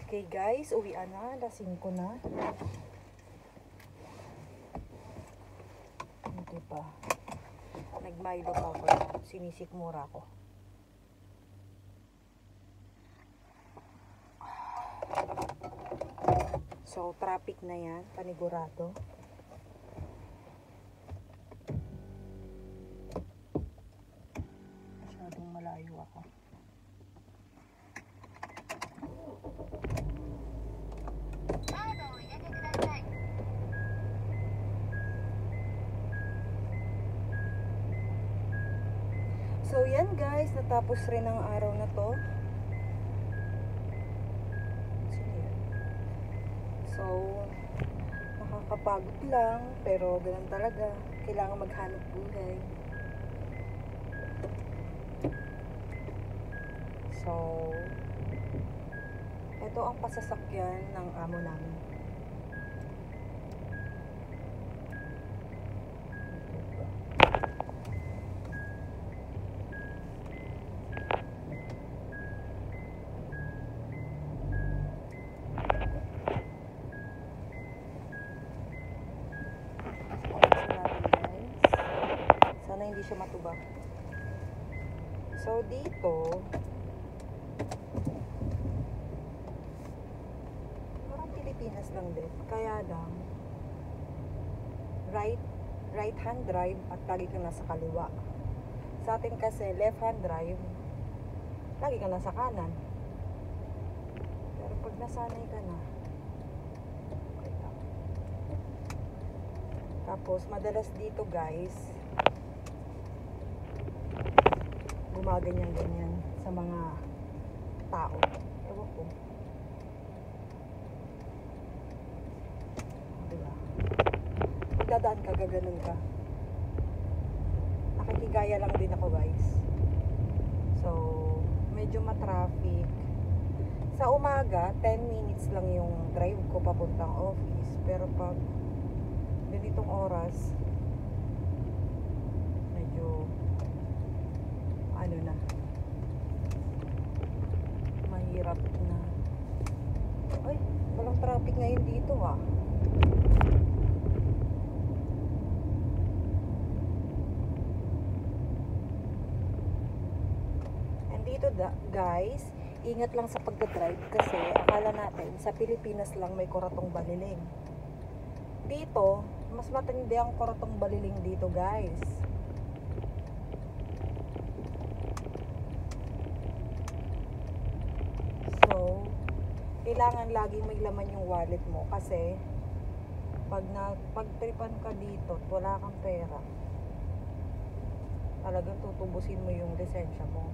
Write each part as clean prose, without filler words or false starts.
Okay guys, uwian na. Alas 5 na. Hindi pa. Nagmilo pa ako. Sinisikmura ko. So, traffic na yan. Panigurado. Masyadong malayo ako. So yan guys, natapos rin ang araw na to. So, nakakapagod lang, pero ganun talaga. Kailangan maghanap buhay. So, ito ang pasasakyan ng amo namin. Hindi siya matuba. So dito parang Pilipinas lang din, kaya lang right hand drive at lagi ka nasa kaliwa. Sa atin kasi left hand drive, lagi ka nasa kanan. Pero pag nasanay ka na, okay lang. Tapos madalas dito guys, gumaganyan-ganyan sa mga tao. Ewan ko. Diba? Pagdadaan ka, gaganon ka. Nakikigaya lang din ako guys. So, medyo matraffic. Sa umaga, 10 minutes lang yung drive ko papuntang office. Pero pag ganitong oras, medyo ano na, mahirap na. Ay, walang traffic ngayon dito ah. And dito guys, ingat lang sa pagdadrive kasi akala natin sa Pilipinas lang may kuratong baliling. Dito, mas matindi ang kuratong baliling dito guys. Kailangan laging may laman yung wallet mo kasi pag-tripan ka dito at wala kang pera, talagang tutubusin mo yung lisensya mo.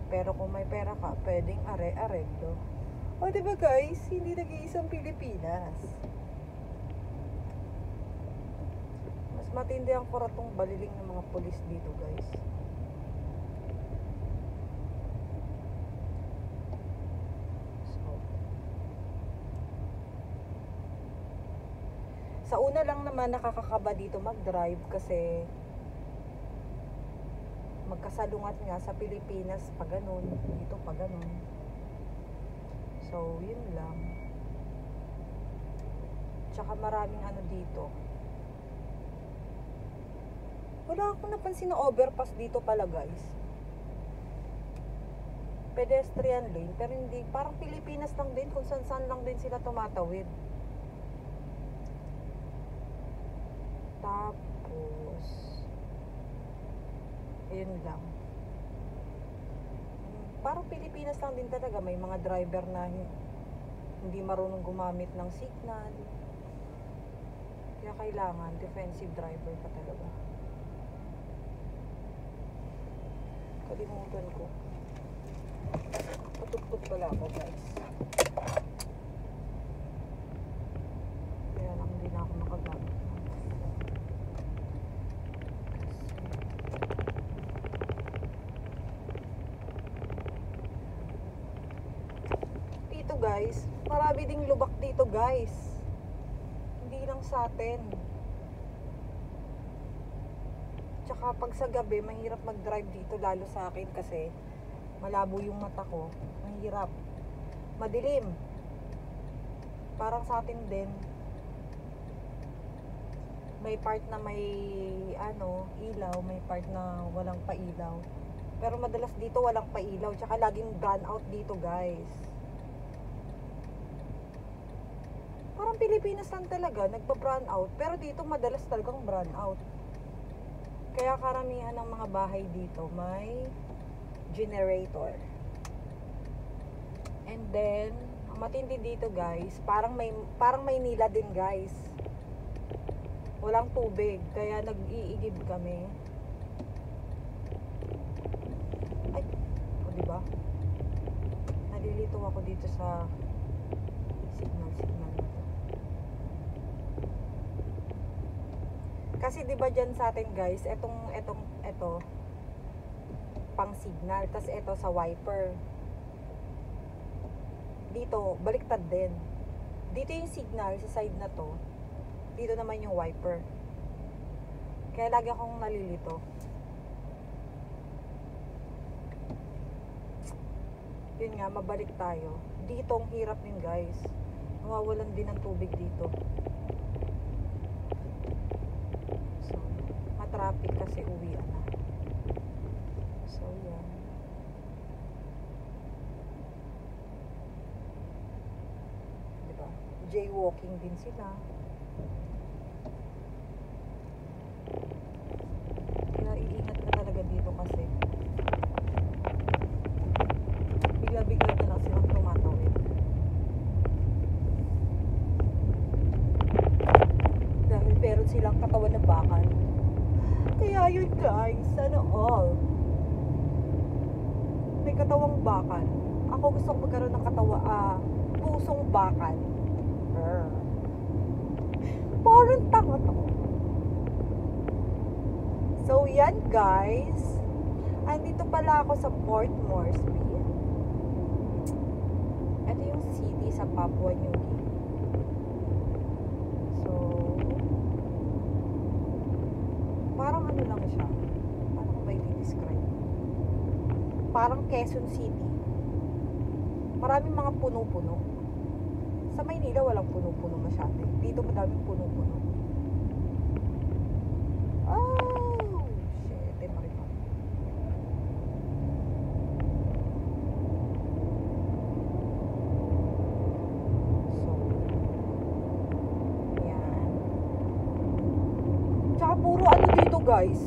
Pero kung may pera ka, pwedeng are-areglo. O diba guys, hindi nag-iisang Pilipinas. Mas matindi ang kuratong baliling ng mga pulis dito guys. Sa una lang naman nakakakaba dito mag-drive kasi magkasalungat nga sa Pilipinas pa ganun, dito pa ganun. So, yun lang. Tsaka maraming ano dito. Wala akong napansin na overpass dito pala guys. Pedestrian lane, pero hindi, parang Pilipinas lang din, kung saan-saan lang din sila tumatawid. Tapos ayun lang, parang Pilipinas lang din talaga, may mga driver na hindi marunong gumamit ng signal, kaya kailangan defensive driver ka talaga. Kalimutan ko, patugtog pala ako guys, kaya lang hindi na ako makagamit. Guys, marami ding lubak dito guys, hindi lang sa atin. Tsaka pag sa gabi mahirap mag-drive dito, lalo sa akin kasi malabo yung mata ko, mahirap. madilim. Parang sa atin din. May part na may ilaw, may part na walang pailaw. Pero madalas dito walang pailaw, tsaka laging brown out dito, guys. Parang Pilipinas lang talaga nagpa-brown out, pero dito madalas talagang brown out. Kaya karamihan ng mga bahay dito may generator. And then matindi dito, guys, parang Maynila din, guys. Walang tubig, kaya nag-iigib kami. Ay, o diba? Nalilito ako dito sa signal na to. Kasi diba dyan sa atin, guys, ito pang signal, tas ito sa wiper. Dito, baliktad din. Dito yung signal sa side na to. Dito naman yung wiper. Kaya lagi akong nalilito. Yun nga, mabalik tayo. Dito ang hirap din, guys. Nawawalan din ng tubig dito. So, matraffic kasi uwian na. So, yan. Diba? Jaywalking din sila. Kaya iingat ka talaga dito kasi bigla-bigla na lang silang tumatawid. Dahil meron silang katawan na bakal. Kaya yun, guys, sana all may katawang bakal. Ako gusto kong magkaroon ng pusong bakal. Parang tanga to. So, yan, guys. Andito pala ako sa Port Moresby. Ito yung city sa Papua New Guinea. So, parang ano lang siya. Paano ko ba i-describe? Parang Quezon City. Maraming mga puno-puno. Sa Maynila walang puno-puno masyado. Dito madaming puno-puno. Oh, shit, marima. So, yan. Tsaka puro ano dito, guys.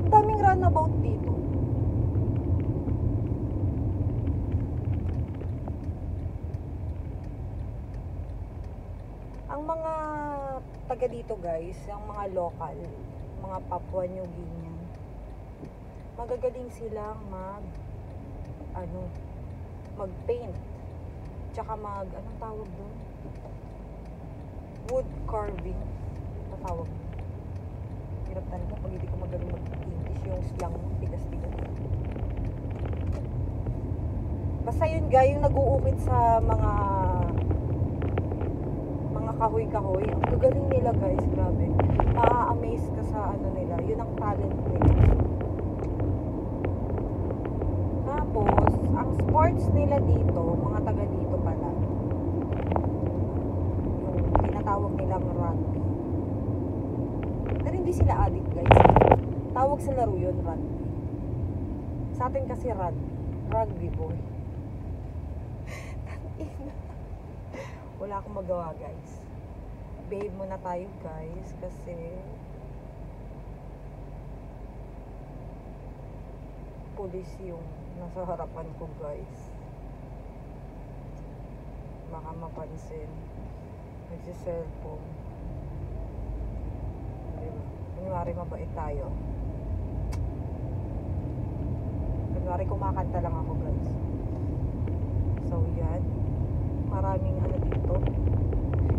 Daming runabout dito. Ang mga taga dito, guys, ang mga local, mga Papua New Guinea, magagaling silang mag-paint. Tsaka anong tawag doon? Wood carving. Ano tawag doon? Hirap talaga pag hindi ko magaling mag-English, yung slang mo, tigas-tigas. Basta yun, guys, yung nag-uukit sa mga kahoy-kahoy. Ang gagaling nila, guys, grabe. Ma-amaze ka sa ano nila. Yun ang talent nila. Tapos, ang sports nila dito, mga taga dito pala, yung tinatawag nilang rugby. Pero hindi sila addict, guys. Tawag sa laro yun, rugby. Sa atin kasi rugby boy. Wala akong magawa, guys. Behave muna tayo, guys, kasi police yung nasa harapan ko, guys. Baka mapansin. Nagsi-cellphone. Diba? Kunwari mabait tayo. Kunwari kumakanta lang ako, guys. So, yan. Maraming ano dito.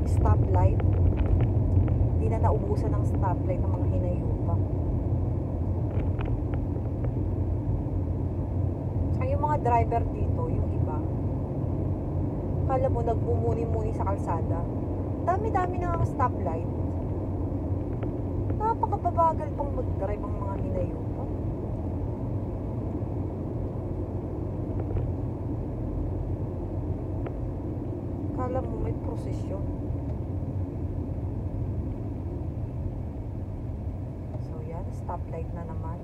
Stoplight. Hindi na naubusan ng stoplight ng mga hinayupa. Tsaka yung mga driver dito, yung iba, kala mo nagbumuni-muni sa kalsada. Dami-dami na ang stoplight. Napakababagal pang mag-drive ang mga hinayupa. Akala mo may prosesyon. So yan, stoplight na naman.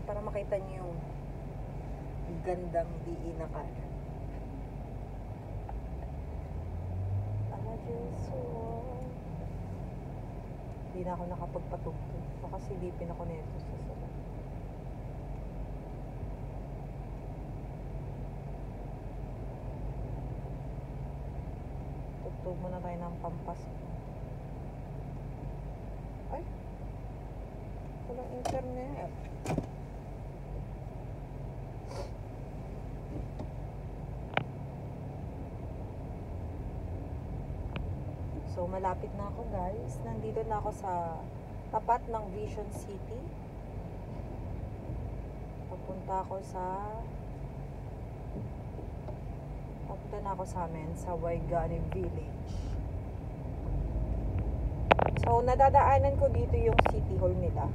Para makita niyo yung gandang diin na kanan. Hindi na ako nakapagpatugtog. Baka silipin ako nito sa sarap. Tugtog muna tayo ng Pampasko. Ay! Walang internet. So, malapit na ako guys. Nandito na ako sa tapat ng Vision City. Papunta na ako sa amin, sa Waigani Village. So, nadadaanan ko dito yung City Hall nila.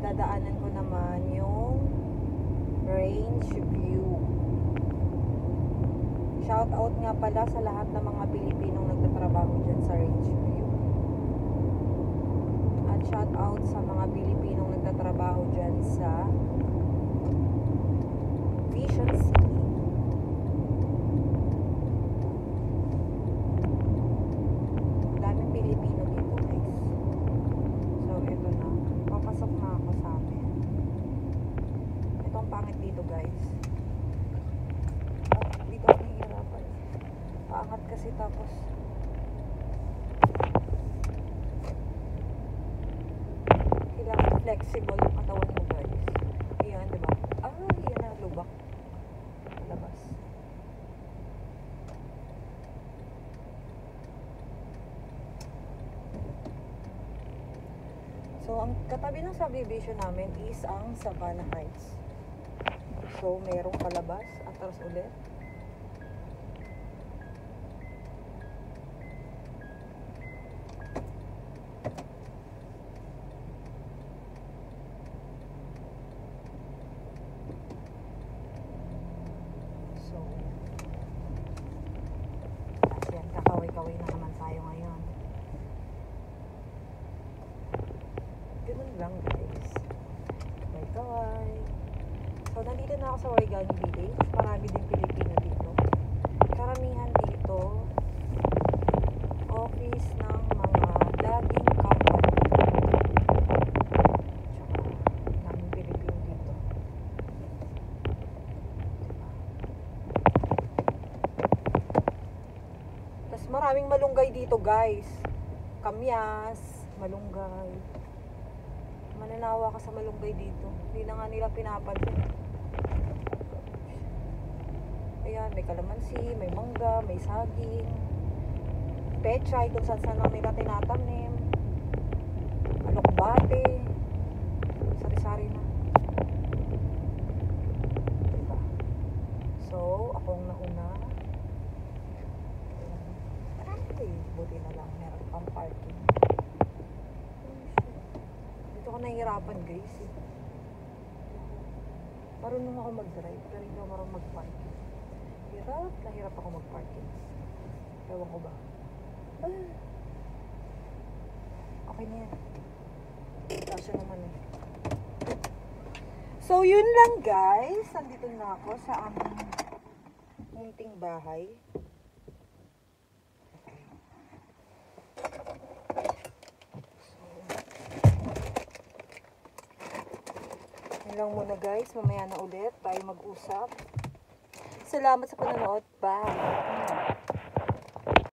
Dadaanan ko naman yung Range View. Shout out nga pala sa lahat ng mga Pilipinong nagtatrabaho dyan sa Range View. At shout out sa mga Pilipinong nagtatrabaho dyan sa Vision City. Daming Pilipino dito guys. So ito na. Papasok na ako sa amin. Itong pangit dito guys. Dito ako nahihirapan. Paangat kasi tapos kailangan flexible yung katawan mo guys. Ayan, diba? Yan na, lubak. Labas. So, ang katabi ng subdivision namin is ang Savannah Heights. So, merong palabas. Atras ulit. So, kasi kakaway-kaway na naman tayo ngayon. Ganun lang guys. Kaway-kaway. So, nandito na ako sa Waigani Village. Marami din Pilipino dito. Karamihan dito, office ng mga dating company. Tsaka, daming Pilipino dito. Tapos maraming malunggay dito guys. Kamyas, malunggay. Mananawa ka sa malunggay dito. Hindi na nga nila pinapansin. Ayan, may kalamansi, may mangga, may saging, pechay kung saan lang nila tinatanim, alokbate, sari-sari na. Diba? So, akong nauna. Ay, buti na lang. Meron pang parking. Dito ako nahihirapan guys. Marunong ako mag-drive, pero hindi ako marunong mag-parking. Nahirap ako mag-parking. Ewan ko ba? Okay na yan. Kasi naman eh. So, yun lang guys. Nandito na ako sa aming munting bahay. Yun lang muna guys. Mamaya na ulit tayo mag-usap. Salamat sa panonood. Bye!